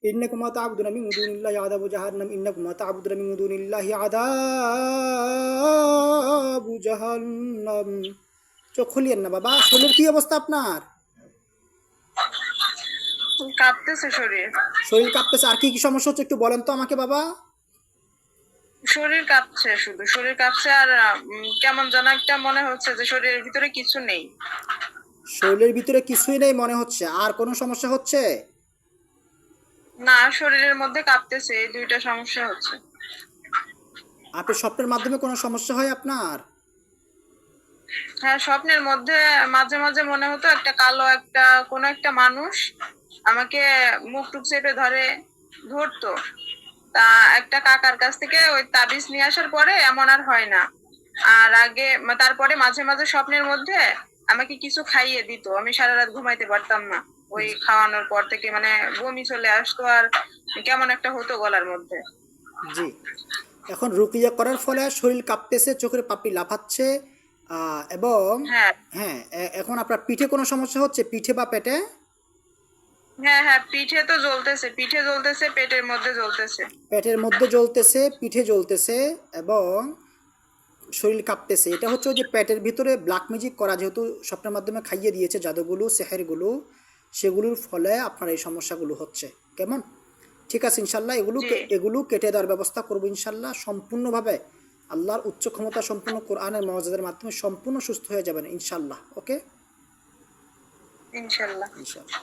ইন্নাকুমা তা'বুদুনা মিন দুনিল্লাহি আযাবু জাহান্নাম ইন্নাকুমা তা'বুদুনা মিন দুনিল্লাহি আযাবু জাহান্নাম। চোখ খুলিয়েন না বাবা, শরীরের কি অবস্থা আপনার? কাঁপতেছে শরীর। শরীর কাঁপতেছে, আর কি কি সমস্যা হচ্ছে একটু বলেন তো আমাকে বাবা। শরীর কাঁপছে, শুধু শরীর কাঁপছে, আর কেমন যেন একটা মনে হচ্ছে যে শরীরের ভিতরে কিছু নেই। শরীরের ভিতরে কিছুই নেই মনে হচ্ছে, আর কোনো সমস্যা হচ্ছে? না, শরীরের মধ্যে কাঁপতেছে, এই দুইটা সমস্যা হচ্ছে। আপনার স্বপ্নের মাধ্যমে কোনো সমস্যা হয় আপনার? হ্যাঁ, স্বপ্নের মধ্যে মাঝে মাঝে মনে হতো একটা কালো একটা কোনো একটা মানুষ আমাকে মুখ টুক চেপে ধরতো। তা একটা কাকার কাছ থেকে ওই তাবিজ নিয়ে আসার পরে এমন আর হয় না। আর আগে তারপরে মাঝে মাঝে স্বপ্নের মধ্যে আমাকে কিছু খাইয়ে দিত, আমি সারা রাত ঘুমাইতে পারতাম না। ওই খাওয়ানোর পর থেকে বমি চলে আসতো, আর কেমন একটা হতো গলার মধ্যে। জি। এখন রুকিয়া করার ফলে শরীর কাঁপতেছে, চোখের পাপড়ি লাফাচ্ছে, এবং হ্যাঁ, হ্যাঁ, এখন আপনার পিঠে কোনো সমস্যা হচ্ছে, পিঠে বা পেটে? হ্যাঁ, হ্যাঁ, পিঠে তো জ্বলতেছে, পিঠে জ্বলতেছে, পেটের মধ্যে জ্বলতেছে। পেটের মধ্যে জ্বলতেছে, পিঠে জ্বলতেছে, এবং শরীর কাঁপতেছে। এটা হচ্ছে ওই যে পেটের ভিতরে ব্ল্যাক ম্যাজিক করা, যেহেতু স্বপ্নের মাধ্যমে খাইয়ে দিয়েছে জাদুগুলো, সেহেরগুলো, সেগুলোর ফলে আপনার এই সমস্যাগুলো হচ্ছে। কেমন? ঠিক আছে, ইনশাল্লাহ এগুলো জি, এগুলো কেটে দেওয়ার ব্যবস্থা করবো ইনশাল্লাহ সম্পূর্ণভাবে। আল্লাহর উচ্চ ক্ষমতা সম্পূর্ণ কোরআনের মর্যাদার মাধ্যমে সম্পূর্ণ সুস্থ হয়ে যাবেন ইনশাল্লাহ। ওকে, ইনশাল্লাহ। ইনশাল্লাহ।